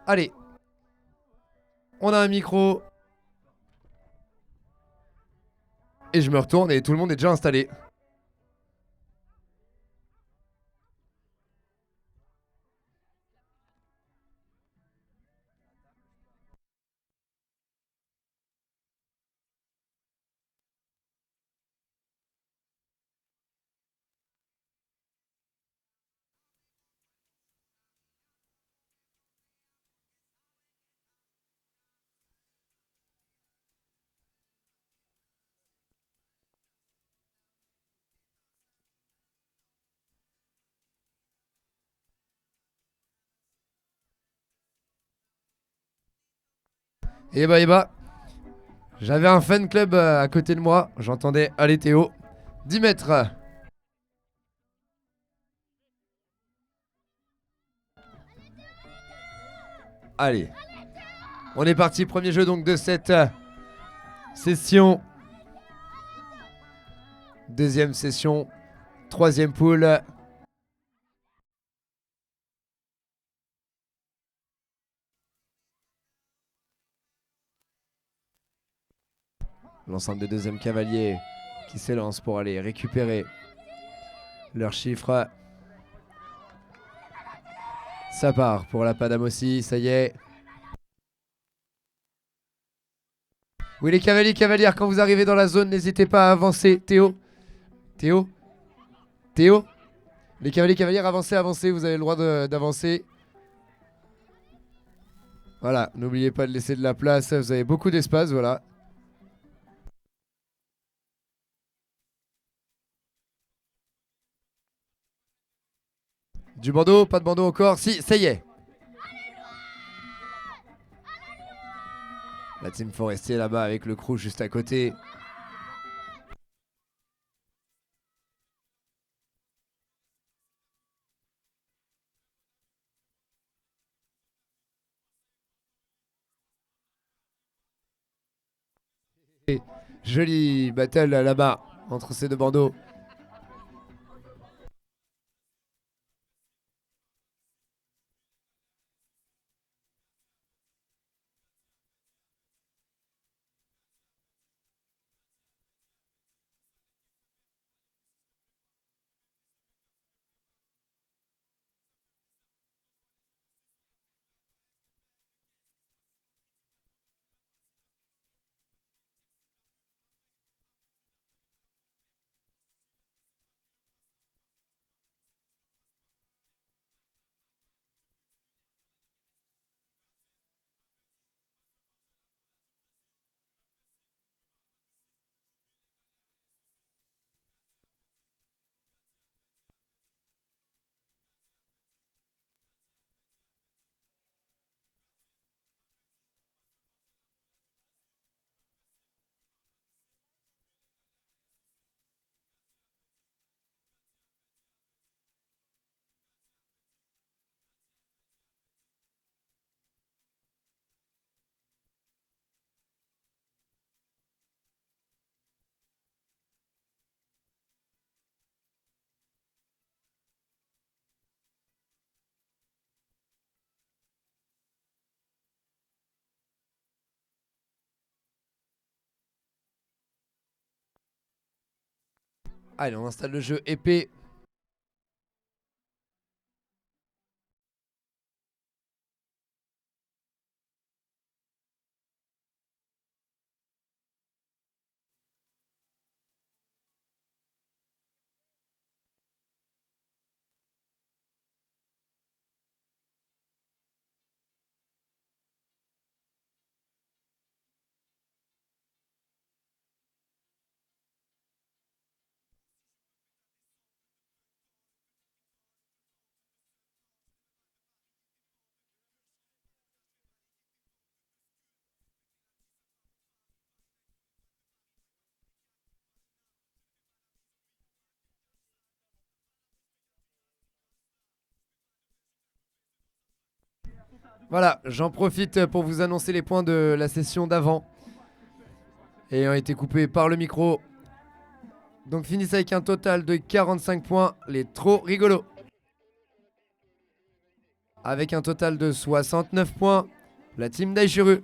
Allez, on a un micro. Et je me retourne et tout le monde est déjà installé. Et bah, j'avais un fan club à côté de moi. J'entendais, allez Théo, 10 mètres. Allez, on est parti. Premier jeu donc de cette session. Deuxième session. Troisième poule. L'ensemble des deuxièmes cavaliers qui s'élancent pour aller récupérer leurs chiffres. Ça part pour la Padam aussi, ça y est. Oui, les cavaliers, cavalières, quand vous arrivez dans la zone, n'hésitez pas à avancer. Théo, Théo, Théo. Les cavaliers, cavalières, avancez, avancez, vous avez le droit d'avancer. Voilà, n'oubliez pas de laisser de la place, vous avez beaucoup d'espace, voilà. Du bandeau, pas de bandeau encore. Si, ça y est. La team Forestier là-bas avec le crew juste à côté. Et jolie battle là-bas entre ces deux bandeaux. Allez, on installe le jeu épée. Voilà, j'en profite pour vous annoncer les points de la session d'avant. Ayant été coupés par le micro. Donc finissent avec un total de 45 points. Les trop rigolos. avec un total de 69 points, la team d'Aishuru.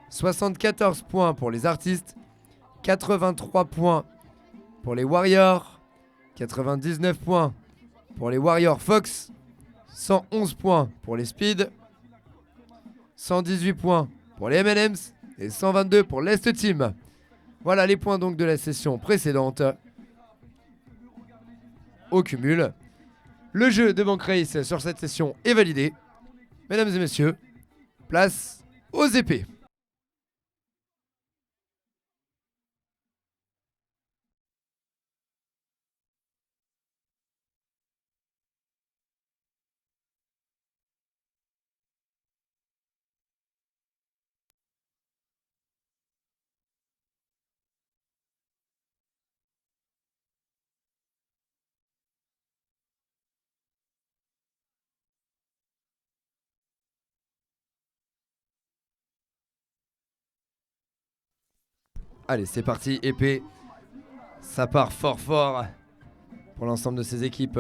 74 points pour les artistes, 83 points pour les Warriors, 99 points pour les Warriors Fox, 111 points pour les Speed, 118 points pour les M&M's et 122 pour l'Est Team. Voilà les points donc de la session précédente. Au cumul, le jeu de Bank Race sur cette session est validé. Mesdames et messieurs, place aux épées. Allez, c'est parti, épée. Ça part fort fort pour l'ensemble de ces équipes.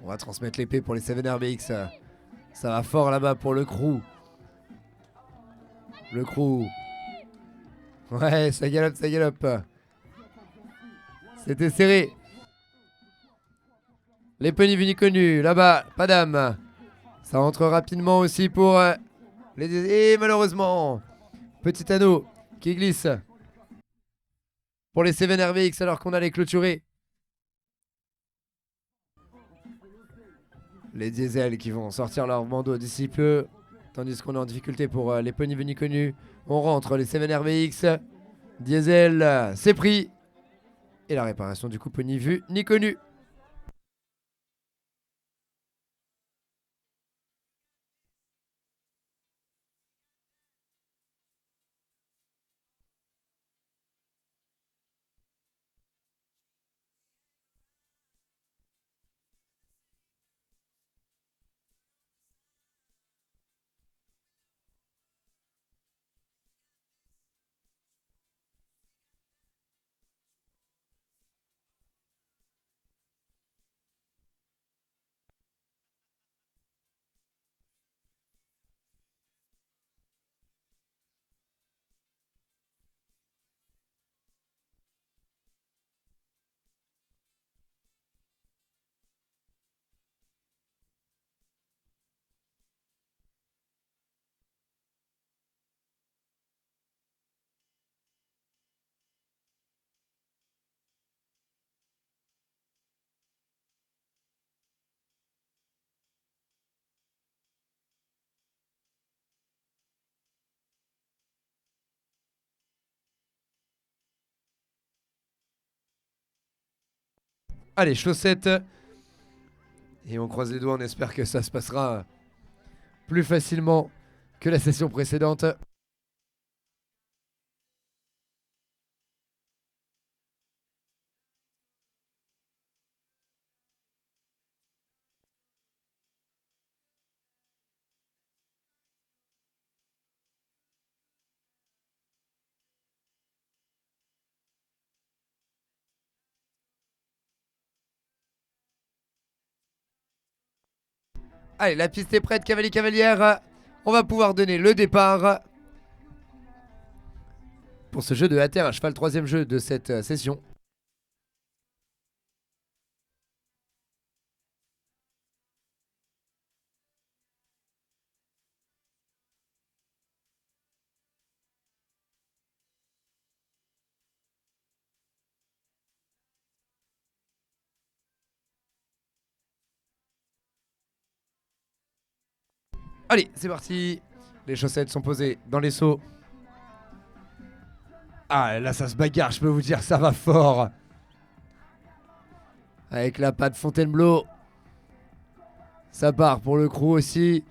On va transmettre l'épée pour les 7RBX. Ça va fort là-bas pour le crew. Le crew. Ouais, ça galope, ça galope. C'était serré. Les pennies venus connus, là-bas, pas d'âme. Ça rentre rapidement aussi pour les... Et malheureusement, petit anneau qui glisse pour les 7RBX alors qu'on allait clôturer. Les diesels qui vont sortir leur bandeau d'ici peu. Tandis qu'on est en difficulté pour les pennies venus connus. On rentre les 7RBX. Diesel, c'est pris. Et la réparation du coup ni vu ni connu. Allez, chaussettes. Et on croise les doigts, on espère que ça se passera plus facilement que la session précédente. Allez, la piste est prête, cavalier cavalière. On va pouvoir donner le départ pour ce jeu de terre à cheval, troisième jeu de cette session. Allez, c'est parti. Les chaussettes sont posées dans les seaux. Ah, là, ça se bagarre, je peux vous dire, ça va fort. Avec la patte Fontainebleau. Ça part pour le crew aussi.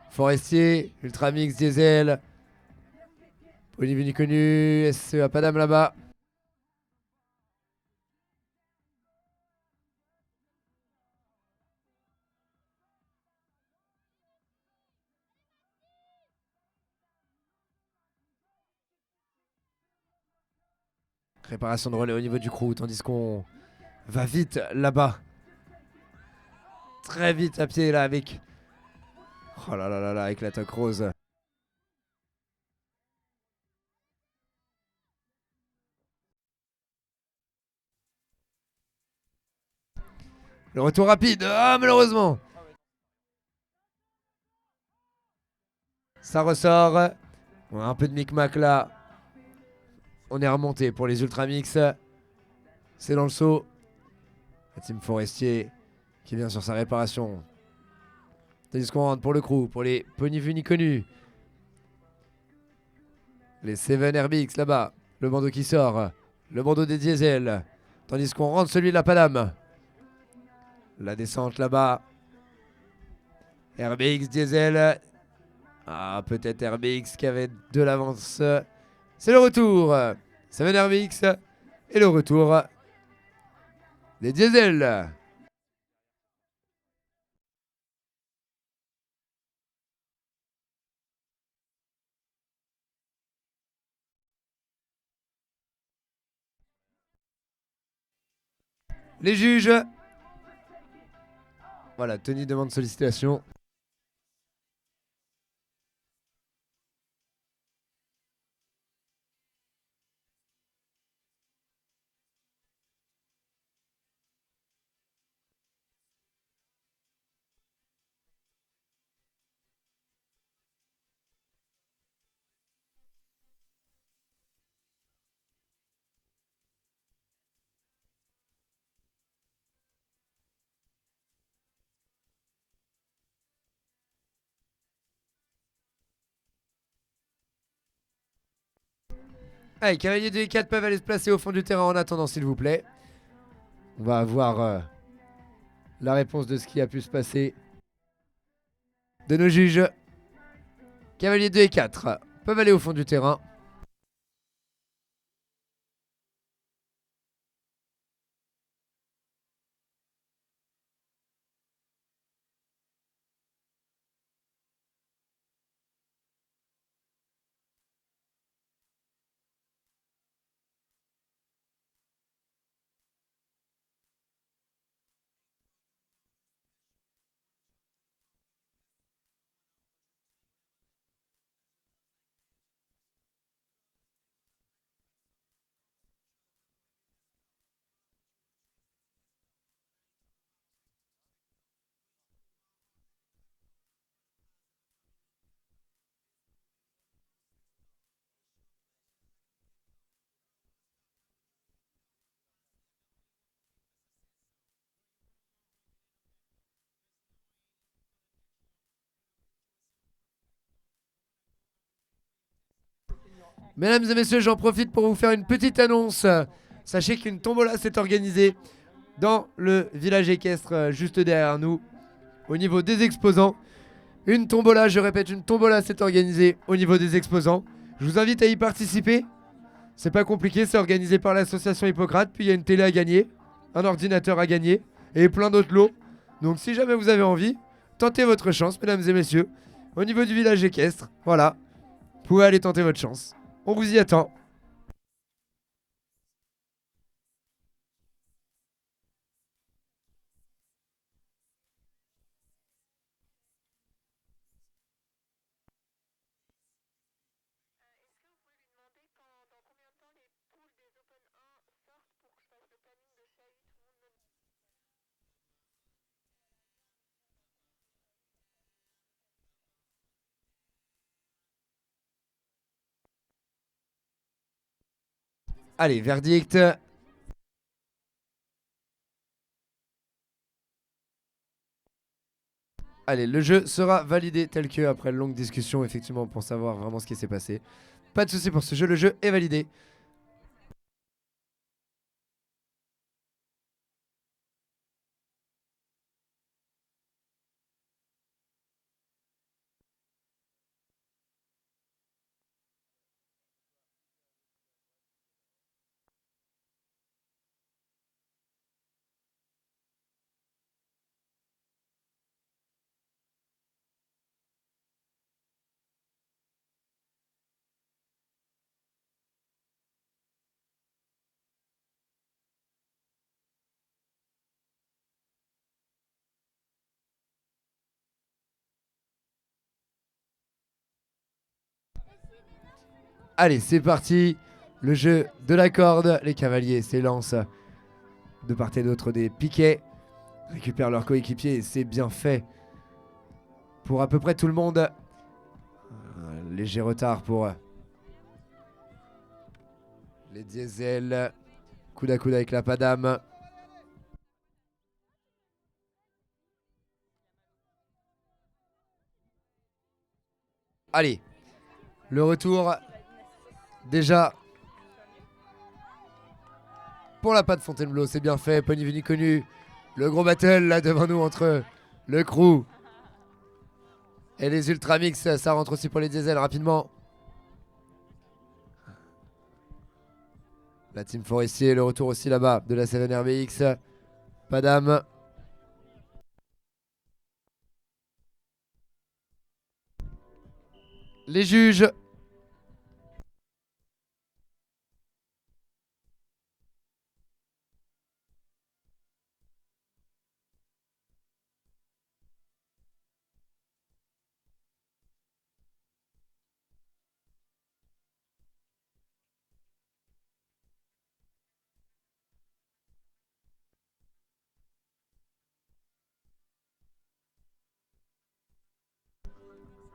Forestier, Ultramix, Diesel. Olivier Connu, SCA Padam là-bas. Réparation de relais au niveau du crew, tandis qu'on va vite là-bas. Très vite à pied là avec... Oh là là là là, avec l'attaque rose. Le retour rapide. Ah, malheureusement. Ça ressort. On a un peu de micmac là. On est remonté pour les Ultra Mix. C'est dans le saut. La team Forestier qui vient sur sa réparation. Tandis qu'on rentre pour le crew, pour les peu ni vus ni connus. Les 7 RBX là-bas. Le bandeau qui sort. Le bandeau des diesels. Tandis qu'on rentre celui de la Paname. La descente là-bas. RBX diesel. Ah, peut-être RBX qui avait de l'avance. C'est le retour. 7 RBX. Et le retour des diesels. Les juges. Voilà, Tony demande sollicitation. Allez, cavaliers 2 et 4 peuvent aller se placer au fond du terrain en attendant, s'il vous plaît. On va avoir la réponse de ce qui a pu se passer de nos juges. Cavaliers 2 et 4 peuvent aller au fond du terrain. Mesdames et messieurs, j'en profite pour vous faire une petite annonce. Sachez qu'une tombola s'est organisée dans le village équestre juste derrière nous, au niveau des exposants. Une tombola, je répète, une tombola s'est organisée au niveau des exposants. Je vous invite à y participer. C'est pas compliqué, c'est organisé par l'association Hippocrate. Puis il y a une télé à gagner, un ordinateur à gagner et plein d'autres lots. Donc si jamais vous avez envie, tentez votre chance, mesdames et messieurs, au niveau du village équestre. Voilà, vous pouvez aller tenter votre chance. On vous y attend. Allez, verdict. Allez, le jeu sera validé tel que après une longue discussion, effectivement, pour savoir vraiment ce qui s'est passé. Pas de souci pour ce jeu, le jeu est validé. Allez, c'est parti. Le jeu de la corde. Les cavaliers s'élancent de part et d'autre des piquets. Récupèrent leur coéquipier et c'est bien fait. Pour à peu près tout le monde. Un léger retard pour les diesels. Coude à coude avec la Padam. Allez, le retour déjà pour la patte Fontainebleau, c'est bien fait, Pony Venu connu. Le gros battle là devant nous entre le crew et les Ultramix, ça rentre aussi pour les diesels rapidement. La team Forestier, le retour aussi là-bas de la 7 RBX. Padam. Les juges.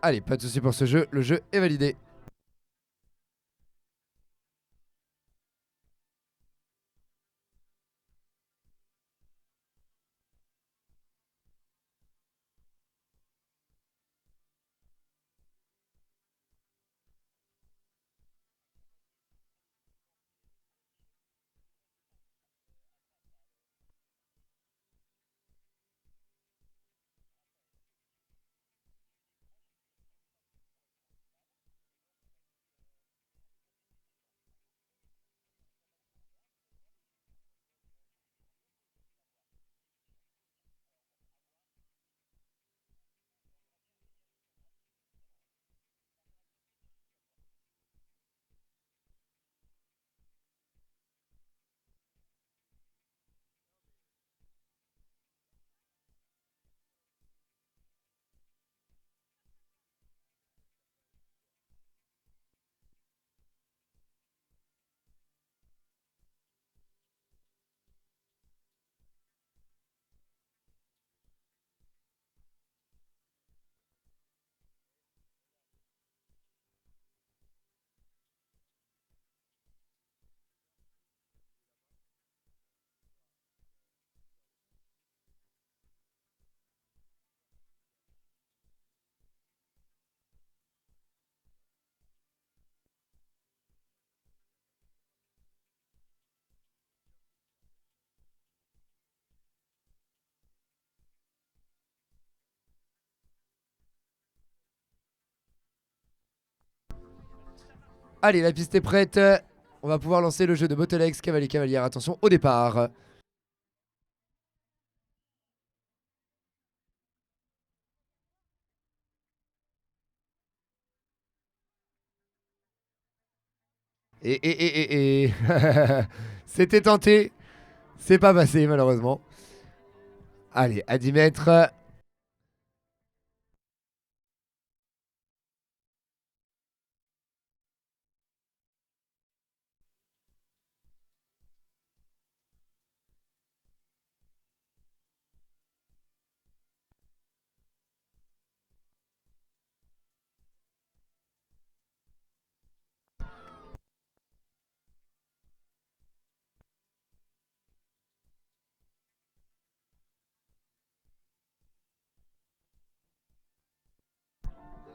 Allez, pas de soucis pour ce jeu, le jeu est validé. Allez, la piste est prête. On va pouvoir lancer le jeu de Bottlex, cavalier cavalière. Attention au départ. Et. C'était tenté. C'est pas passé malheureusement. Allez, à 10 mètres.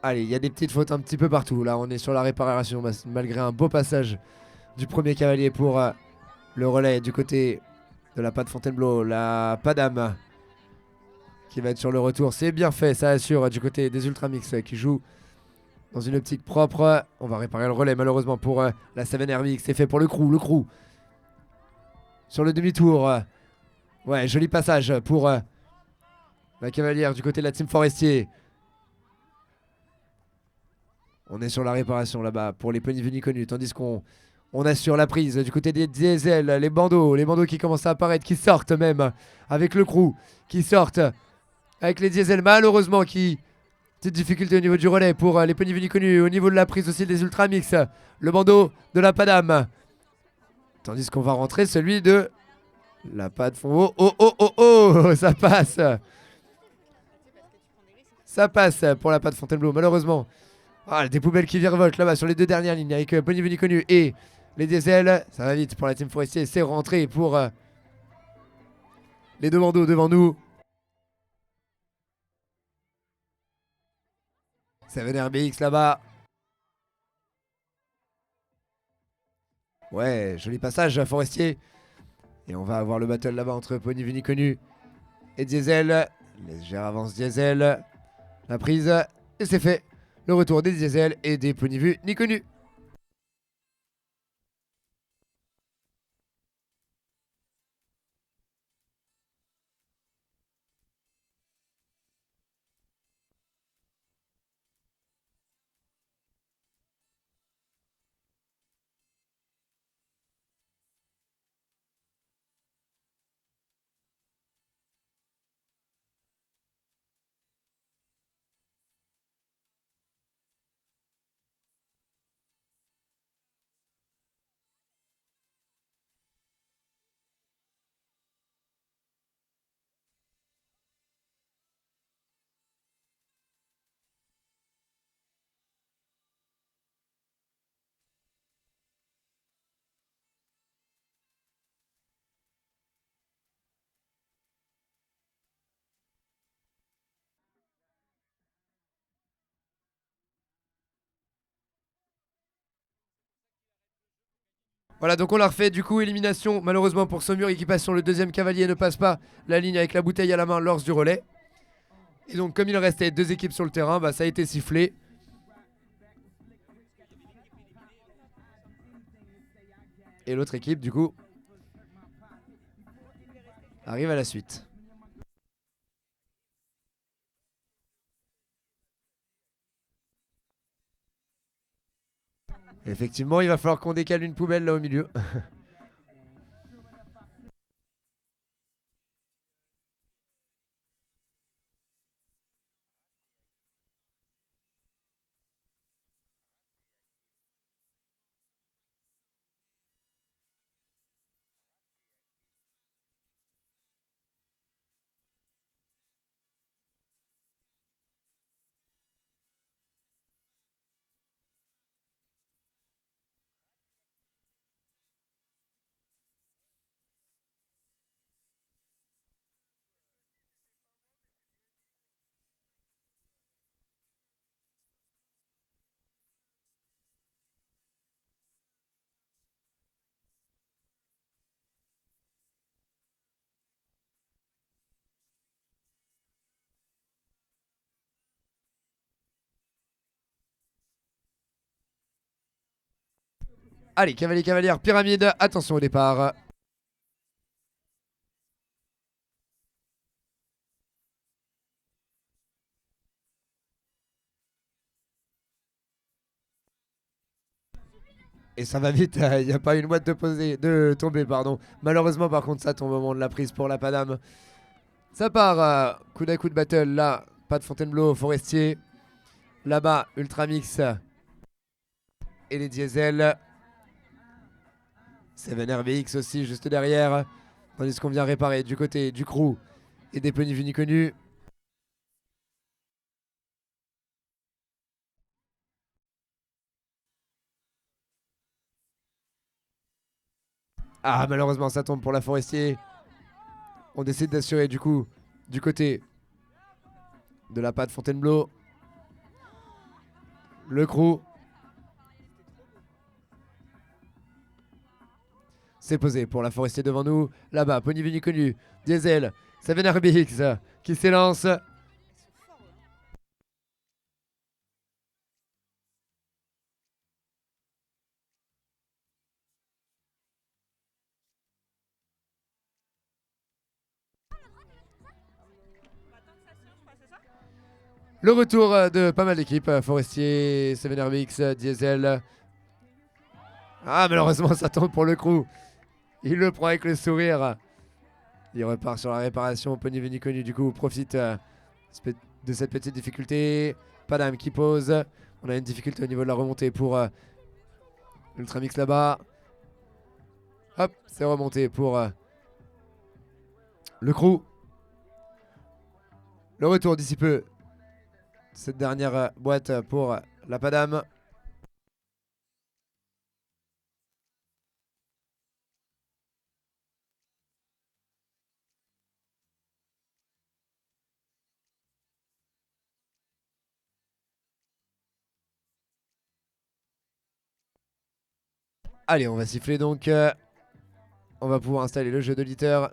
Allez, il y a des petites fautes un petit peu partout. Là, on est sur la réparation malgré un beau passage du premier cavalier pour le relais du côté de la patte Fontainebleau. La Padam qui va être sur le retour. C'est bien fait, ça assure du côté des Ultramix qui jouent dans une optique propre. On va réparer le relais malheureusement pour la 7 RBX. C'est fait pour le crew. Le crew sur le demi-tour. Ouais, joli passage pour la cavalière du côté de la team Forestier. On est sur la réparation là-bas pour les Pony Venu connus. Tandis qu'on assure la prise du côté des diesels. Les bandeaux qui commencent à apparaître, qui sortent même avec le crew. Qui sortent avec les diesels malheureusement qui Petite difficulté au niveau du relais pour les Pony Vini connus. Au niveau de la prise aussi des Ultra Mix. Le bandeau de la Padam. Tandis qu'on va rentrer celui de la Pad Fond. Oh, oh, oh, oh, ça passe. Ça passe pour la Pad Fontainebleau, malheureusement. Ah, des poubelles qui virevoltent là-bas sur les deux dernières lignes avec Pony Vini connu et les Diesel. Ça va vite pour la team Forestier. C'est rentré pour les deux bandeaux devant nous. Ça venait RBX là-bas. Ouais, joli passage Forestier. Et on va avoir le battle là-bas entre Pony Vini connu et Diesel. Légère avance Diesel. La prise. Et c'est fait. Le retour des Diesel et des Pony Vini connus. Voilà, donc on l'a refait. Du coup, élimination malheureusement pour Saumur. Équipation, le deuxième cavalier ne passe pas la ligne avec la bouteille à la main lors du relais. Et donc, comme il restait deux équipes sur le terrain, bah, ça a été sifflé. Et l'autre équipe, du coup, arrive à la suite. Effectivement, il va falloir qu'on décale une poubelle là au milieu. Allez, cavalier, cavalière, pyramide, attention au départ. Et ça va vite, il n'y a pas une boîte de tomber, pardon. Malheureusement, par contre, ça tombe au moment de la prise pour la Padam. Ça part, coup à coup de battle, là, pas de Fontainebleau, Forestier. Là-bas, Ultramix et les Diesel. Seven RBX aussi, juste derrière. Tandis qu'on vient réparer du côté du crew et des Pony Vini connus. Ah, malheureusement, ça tombe pour la Forestier. On décide d'assurer du coup du côté de la patte Fontainebleau. Le crew. C'est posé pour la Forestier devant nous. Là-bas, Pony Vini connu. Diesel, Seven RBX qui s'élance. Le retour de pas mal d'équipes. Forestier, Seven RBX, Diesel. Ah, malheureusement, ça tombe pour le crew. Il le prend avec le sourire. Il repart sur la réparation. Pony Vini connu, du coup, profite de cette petite difficulté. Padam qui pose. On a une difficulté au niveau de la remontée pour Ultramix là-bas. Hop, c'est remonté pour le crew. Le retour d'ici peu. Cette dernière boîte pour la Padam. Allez, on va siffler donc. On va pouvoir installer le jeu d'auditeur.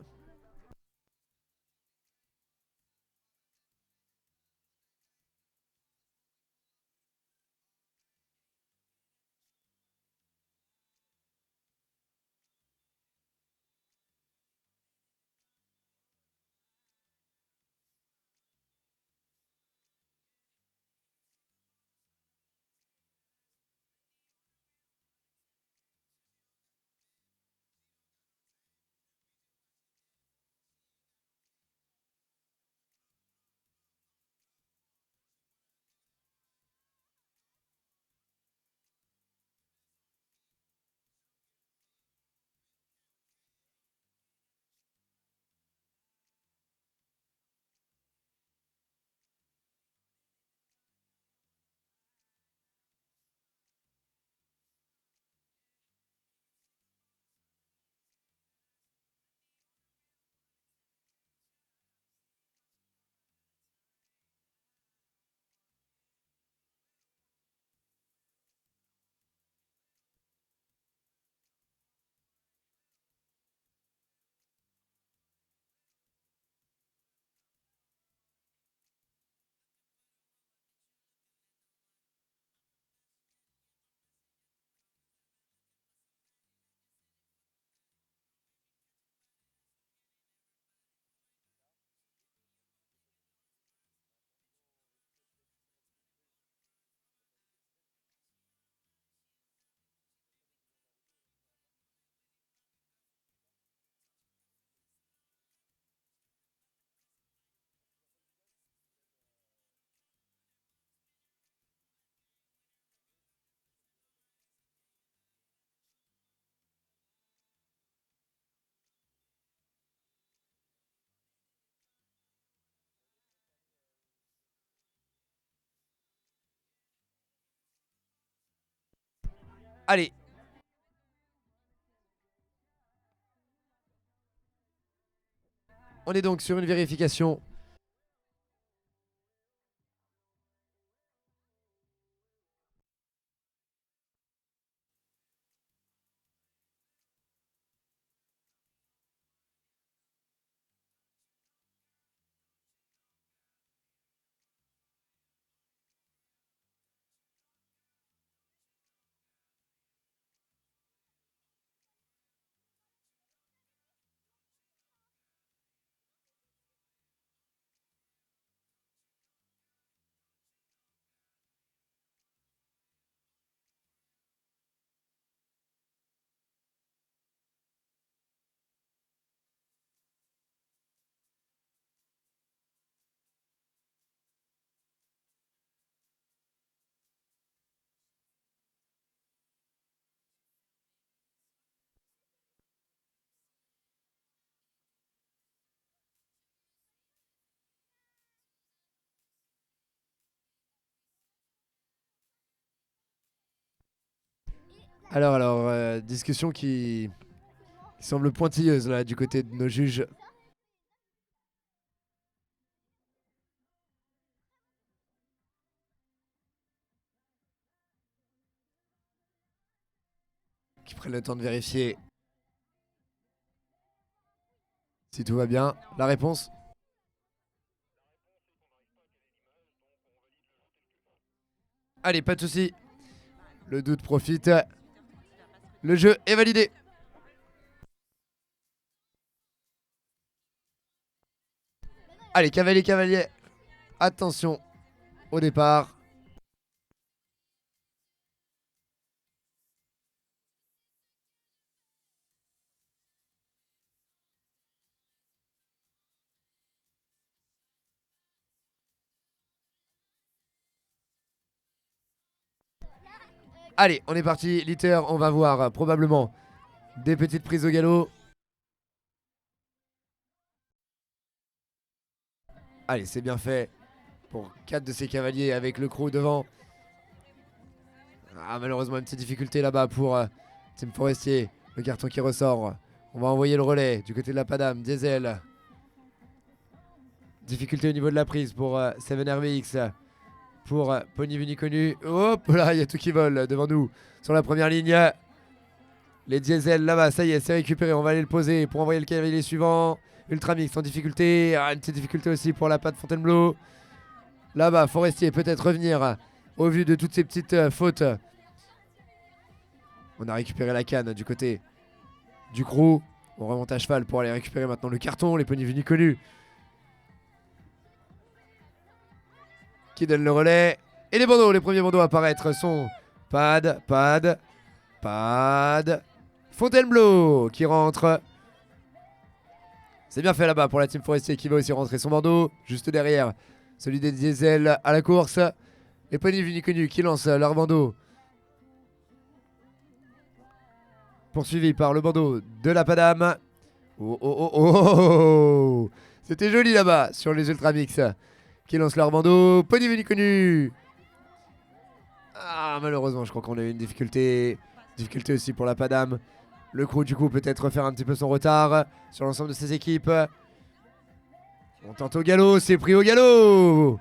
Allez. On est donc sur une vérification. Alors, discussion qui semble pointilleuse là du côté de nos juges. Qui prennent le temps de vérifier si tout va bien. La réponse? Allez, pas de soucis. Le doute profite. Le jeu est validé. Allez, cavalier, cavalier. Attention au départ. Allez, on est parti. Litter, on va voir probablement des petites prises au galop. Allez, c'est bien fait pour 4 de ces cavaliers avec le crew devant. Ah, malheureusement, une petite difficulté là-bas pour Team Forestier. Le carton qui ressort. On va envoyer le relais du côté de la Padam. Diesel. Difficulté au niveau de la prise pour 7RVX. Pour Pony Vini connu. Hop là, il y a tout qui vole devant nous. Sur la première ligne. Les Diesel là-bas, ça y est, c'est récupéré. On va aller le poser pour envoyer le cavalier suivant. Ultramix en difficulté. Ah, une petite difficulté aussi pour la patte Fontainebleau. Là-bas, Forestier peut-être revenir au vu de toutes ces petites fautes. On a récupéré la canne du côté du crew. On remonte à cheval pour aller récupérer maintenant le carton. Les Pony Vini connus. Qui donne le relais. Et les bandeaux, les premiers bandeaux à apparaître sont Pad, Pad, Pad, Fontainebleau qui rentre. C'est bien fait là-bas pour la team Forestier qui va aussi rentrer son bandeau. Juste derrière, celui des Diesel à la course. Les Pony Vini connus qui lancent leur bandeau. Poursuivi par le bandeau de la Padam. Oh oh oh oh, oh, oh. C'était joli là-bas sur les Ultramix qui lancent leur bandeau. Pony Vini connu. Ah, malheureusement, je crois qu'on a eu une difficulté. Difficulté aussi pour la Padam. Le crew, du coup, peut-être refaire un petit peu son retard sur l'ensemble de ses équipes. On tente au galop, c'est pris au galop.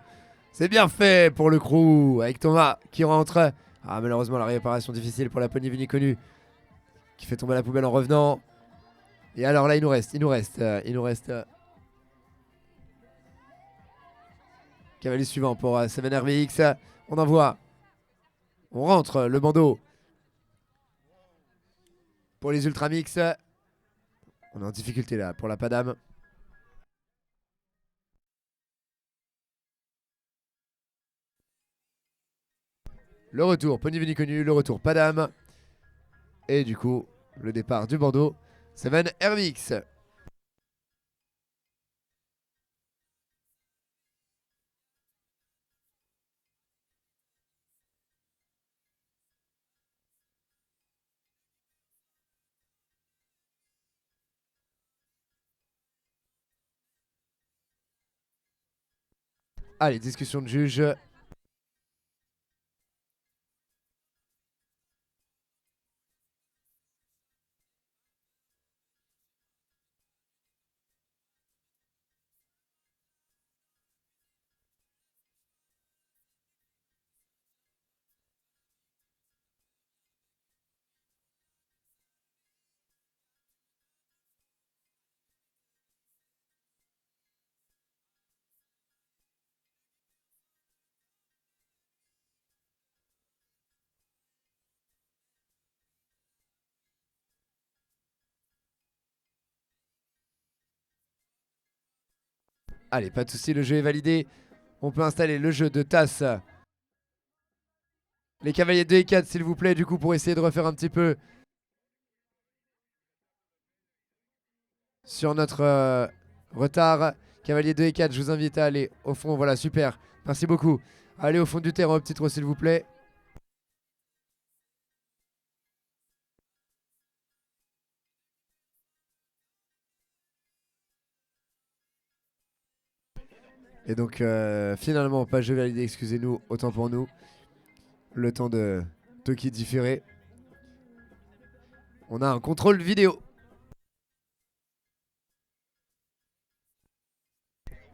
C'est bien fait pour le crew avec Thomas qui rentre. Ah, malheureusement, la réparation difficile pour la Pony Vini connue qui fait tomber la poubelle en revenant. Et alors là, il nous reste cavalier suivant pour 7RVX. On envoie. On rentre le bandeau pour les Ultramix. On est en difficulté là pour la Padam. Le retour, Pony Vini connu, le retour Padam. Et du coup, le départ du bandeau, 7RVX. Allez, discussion de juge. Allez, pas de soucis, le jeu est validé. On peut installer le jeu de tasse. Les cavaliers 2 et 4, s'il vous plaît, du coup, pour essayer de refaire un petit peu sur notre retard. Cavalier 2 et 4, je vous invite à aller au fond. Voilà, super. Merci beaucoup. Allez au fond du terrain, au petit trot, s'il vous plaît. Et donc, finalement, pas jeu validé, excusez-nous, autant pour nous. Le temps de Toki différé. On a un contrôle vidéo.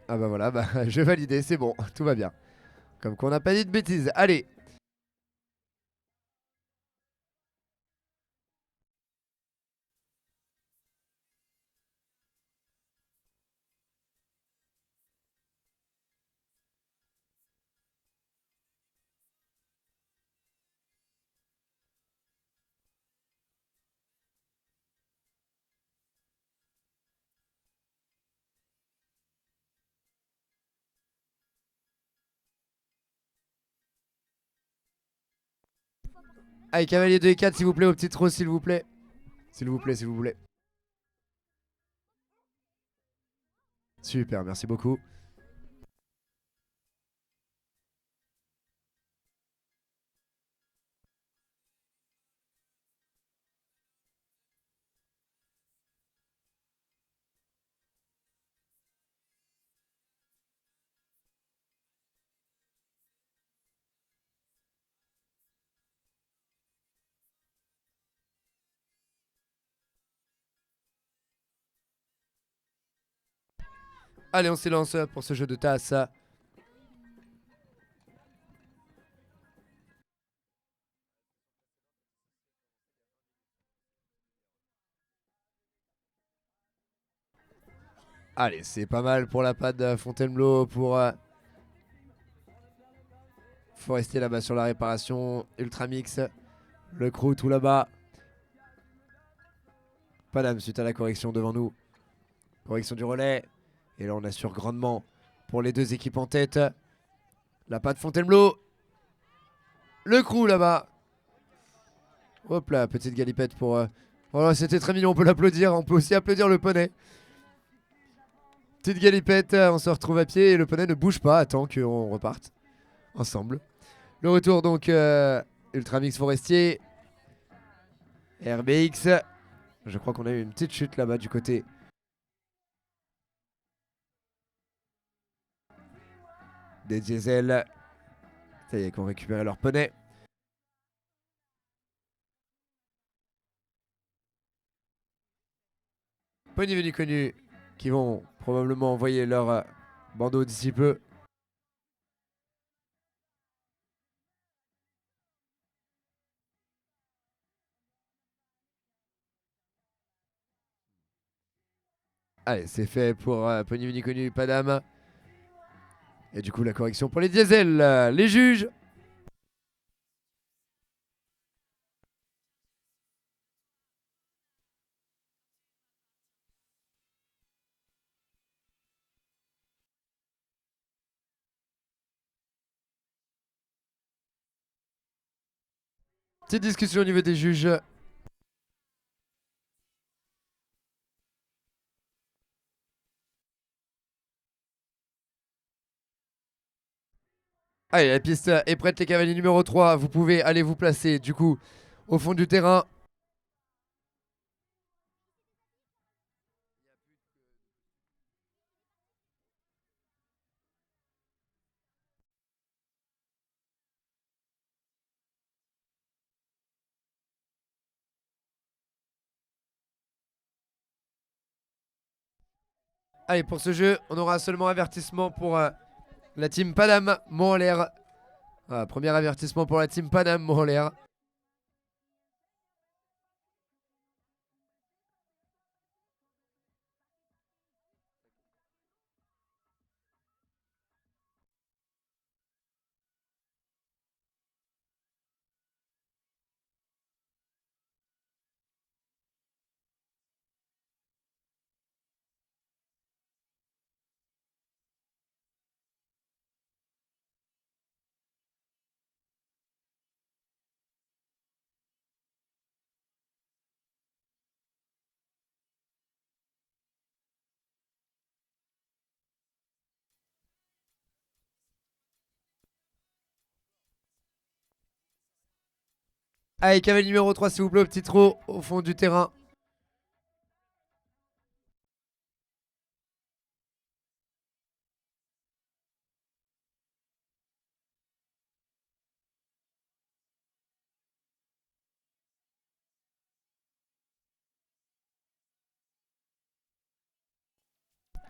Ah bah voilà, bah, jeu validé, c'est bon, tout va bien. Comme qu'on n'a pas dit de bêtises. Allez. Allez, cavalier 2 et 4, s'il vous plaît, au petit trot, s'il vous plaît. S'il vous plaît, s'il vous plaît. Super, merci beaucoup. Allez, on s'élance pour ce jeu de tasse. Allez, c'est pas mal pour la patte de Fontainebleau, pour Forestier là-bas sur la réparation. Ultramix, le crew tout là-bas. Paname suite à la correction devant nous. Correction du relais. Et là, on assure grandement pour les deux équipes en tête. La patte Fontainebleau. Le crew là-bas. Hop là, petite galipette pour... Voilà, c'était très mignon, on peut l'applaudir. On peut aussi applaudir le poney. Petite galipette, on se retrouve à pied et le poney ne bouge pas. Attends qu'on reparte ensemble. Le retour donc Ultramix Forestier. RBX. Je crois qu'on a eu une petite chute là-bas du côté des Diesel. Ça y est, qu'on récupère leur poney. Poney venu connu qui vont probablement envoyer leur bandeau d'ici peu. Allez, c'est fait pour Pony Vini connu, Padam. Et du coup, la correction pour les Diesel. Les juges. Petite discussion au niveau des juges. Allez, la piste est prête, les cavaliers numéro 3. Vous pouvez aller vous placer, du coup, au fond du terrain. Allez, pour ce jeu, on aura seulement avertissement pour la team Panam, mot en l'air. Premier avertissement pour la team Panam, mot en l'air. Allez, cavalier numéro 3, s'il vous plaît, au petit trot, au fond du terrain.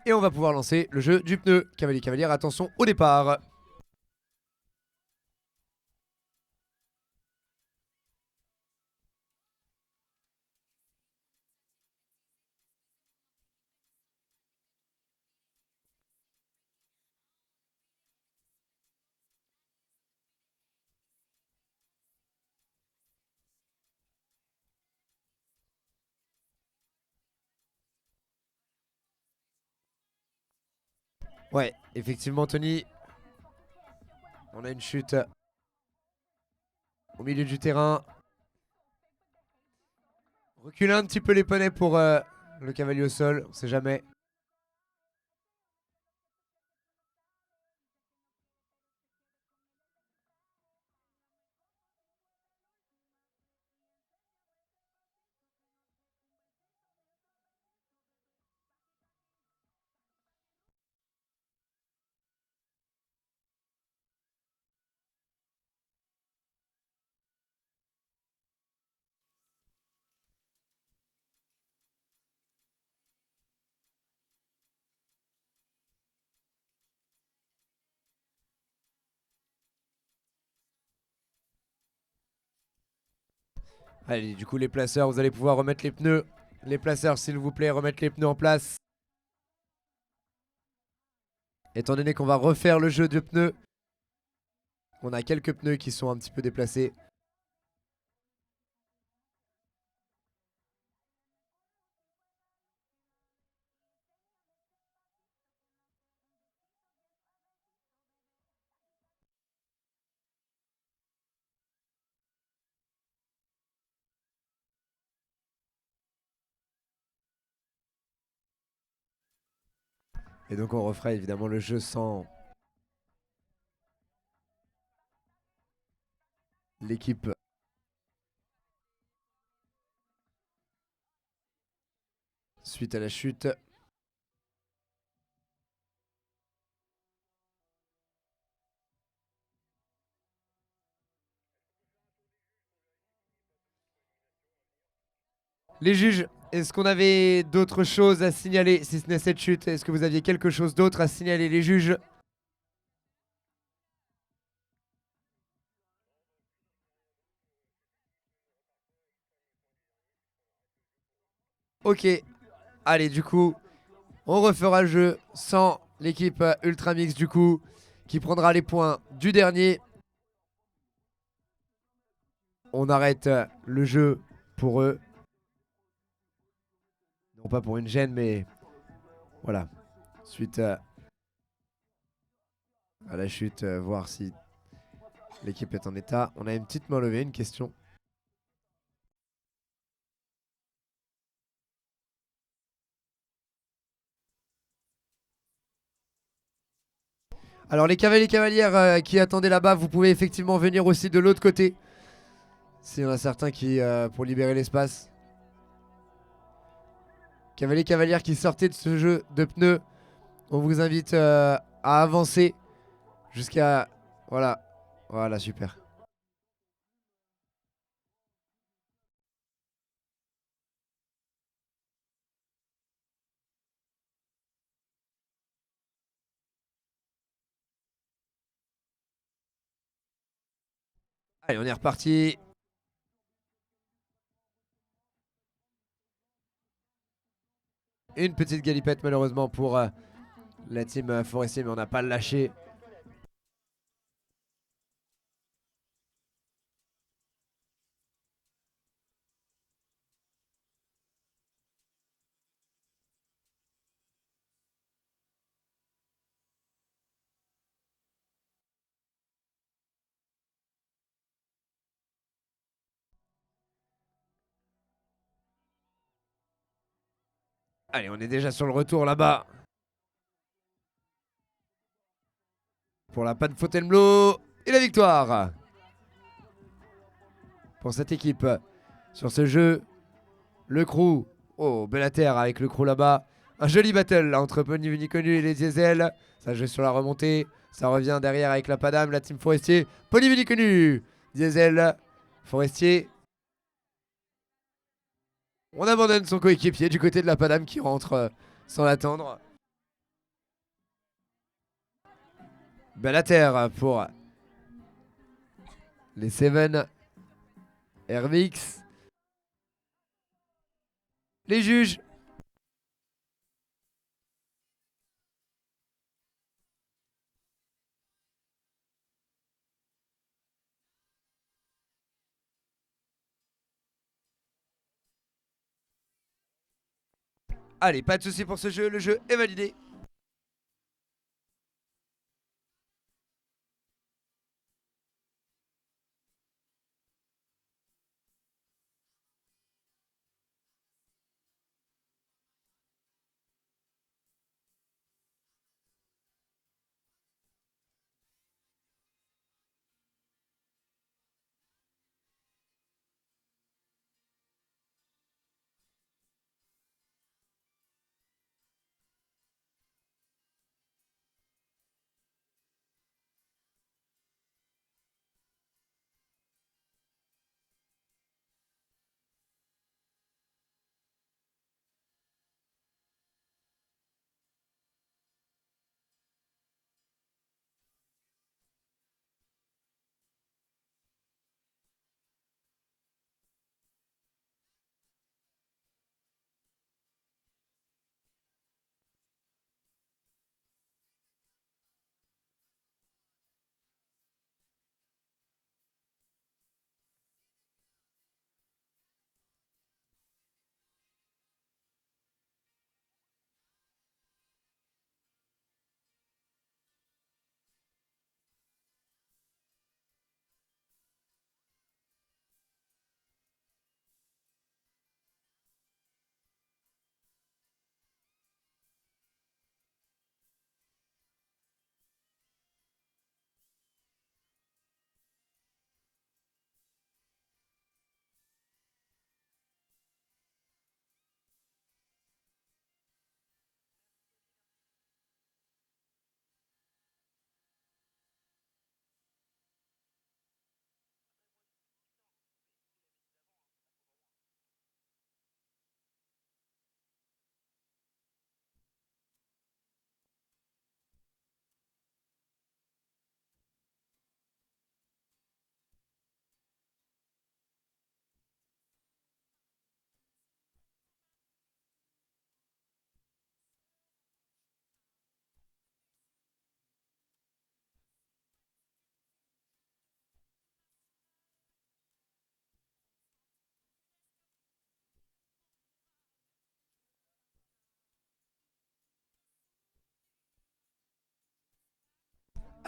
Et on va pouvoir lancer le jeu du pneu. Cavalier, cavalière, attention au départ. Ouais, effectivement, Tony. On a une chute au milieu du terrain. Reculer un petit peu les poneys pour le cavalier au sol, on sait jamais. Allez, du coup, les placeurs, vous allez pouvoir remettre les pneus. Les placeurs, s'il vous plaît, remettre les pneus en place. Étant donné qu'on va refaire le jeu de pneus, on a quelques pneus qui sont un petit peu déplacés. Et donc on refera évidemment le jeu sans l'équipe suite à la chute. Les juges, est-ce qu'on avait d'autres choses à signaler si ce n'est cette chute? Est-ce que vous aviez quelque chose d'autre à signaler, les juges? Ok, allez, du coup, on refera le jeu sans l'équipe Ultra Mix, du coup, qui prendra les points du dernier. On arrête le jeu pour eux. Non pas pour une gêne, mais voilà. Suite à la chute, voir si l'équipe est en état. On a une petite main levée, une question. Alors les cavaliers et cavalières qui attendaient là-bas, vous pouvez effectivement venir aussi de l'autre côté. S'il y en a certains qui, pour libérer l'espace. Cavaliers et cavalières qui sortaient de ce jeu de pneus, on vous invite à avancer jusqu'à... Voilà, voilà, super. Allez, on est reparti. Une petite galipette malheureusement pour la team Forestier, mais on n'a pas lâché. Allez, on est déjà sur le retour là-bas. Pour la panne Fontainebleau et la victoire pour cette équipe. Sur ce jeu, le crew. Oh, Bellater avec le crew là-bas. Un joli battle là, entre Pony Viniconnu et les Diesel. Ça joue sur la remontée. Ça revient derrière avec la Padam, la team Forestier. Pony Viniconnu, Diesel, Forestier. On abandonne son coéquipier du côté de la Padam qui rentre sans l'attendre. Bellater pour les Seven. RVX. Les juges. Allez, pas de soucis pour ce jeu, le jeu est validé.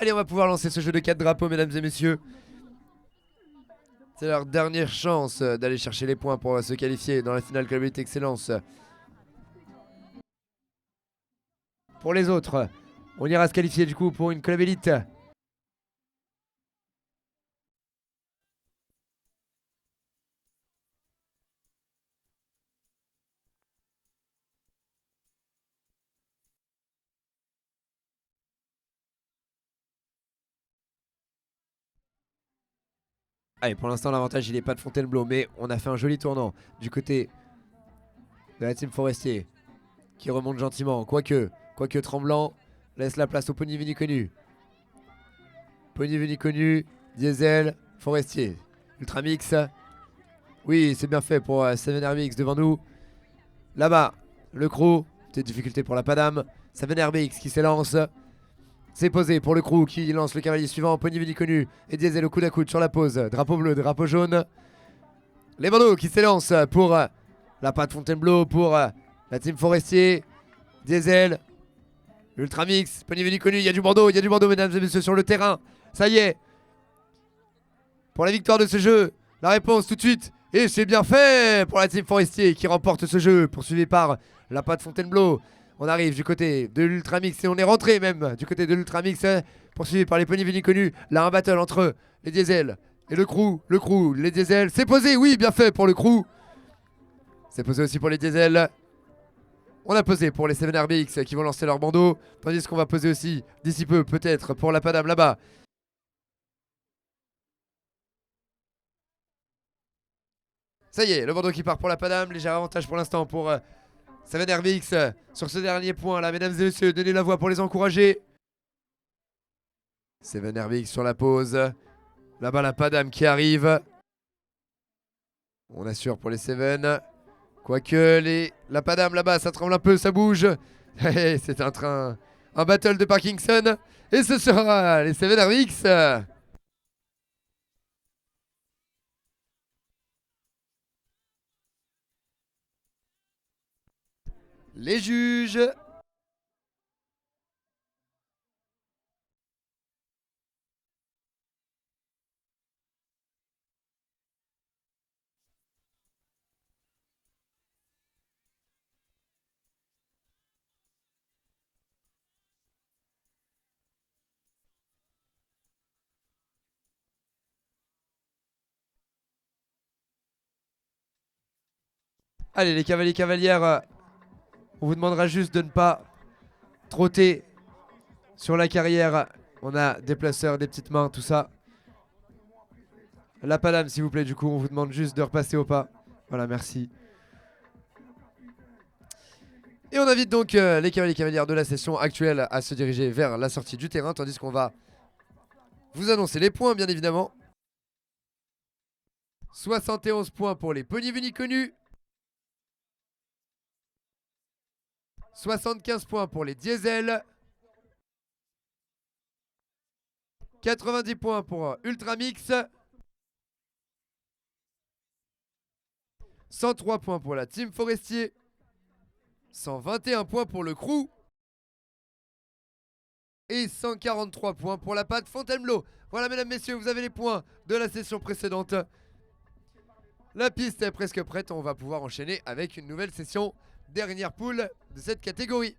Allez, on va pouvoir lancer ce jeu de 4 drapeaux, mesdames et messieurs. C'est leur dernière chance d'aller chercher les points pour se qualifier dans la finale Club Elite Excellence. Pour les autres, on ira se qualifier du coup pour une Club Elite. Allez, pour l'instant, l'avantage, il n'est pas de Fontainebleau, mais on a fait un joli tournant du côté de la team Forestier qui remonte gentiment. Quoique Tremblant laisse la place au Pony Vini connu. Pony Vini connu, Diesel, Forestier. Ultramix. Oui, c'est bien fait pour 7RBX devant nous. Là-bas, le crew. Petite difficulté pour la Padam. 7RBX qui s'élance. C'est posé pour le crew qui lance le cavalier suivant. Pony Vini connu et Diesel au coude à coude sur la pause. Drapeau bleu, drapeau jaune. Les bandeaux qui s'élancent pour la patte Fontainebleau, pour la team Forestier. Diesel, Ultramix, Pony Vini connu. Il y a du bandeau, mesdames et messieurs, sur le terrain. Ça y est. Pour la victoire de ce jeu, la réponse tout de suite. Et c'est bien fait pour la team Forestier qui remporte ce jeu, poursuivi par la patte Fontainebleau. On arrive du côté de l'Ultramix et on est rentré même du côté de l'Ultramix, poursuivi par les Pony Vini connus. Là, un battle entre les Diesel et le crew, les Diesel. C'est posé, oui, bien fait pour le crew. C'est posé aussi pour les Diesel. On a posé pour les 7RBX qui vont lancer leur bandeau. Tandis qu'on va poser aussi d'ici peu, peut-être, pour la Padam là-bas. Ça y est, le bandeau qui part pour la Padam. Léger avantage pour l'instant pour 7RBX sur ce dernier point là, mesdames et messieurs. Donnez la voix pour les encourager. 7RBX sur la pause. Là-bas, la Padam qui arrive. On assure pour les 7. Quoique la Padam là-bas, ça tremble un peu, ça bouge. C'est un battle de Parkinson. Et ce sera les 7RBX. Les juges. Allez, les cavaliers cavalières, on vous demandera juste de ne pas trotter sur la carrière. On a des placeurs, des petites mains, tout ça. La Padam, s'il vous plaît, du coup, on vous demande juste de repasser au pas. Voilà, merci. Et on invite donc les cavaliers cavalières de la session actuelle à se diriger vers la sortie du terrain, tandis qu'on va vous annoncer les points, bien évidemment. 71 points pour les Pony Vini connus. 75 points pour les Diesel. 90 points pour Ultramix. 103 points pour la team Forestier. 121 points pour le crew. Et 143 points pour la patte Fontainebleau. Voilà, mesdames, messieurs, vous avez les points de la session précédente. La piste est presque prête. On va pouvoir enchaîner avec une nouvelle session. Dernière poule de cette catégorie.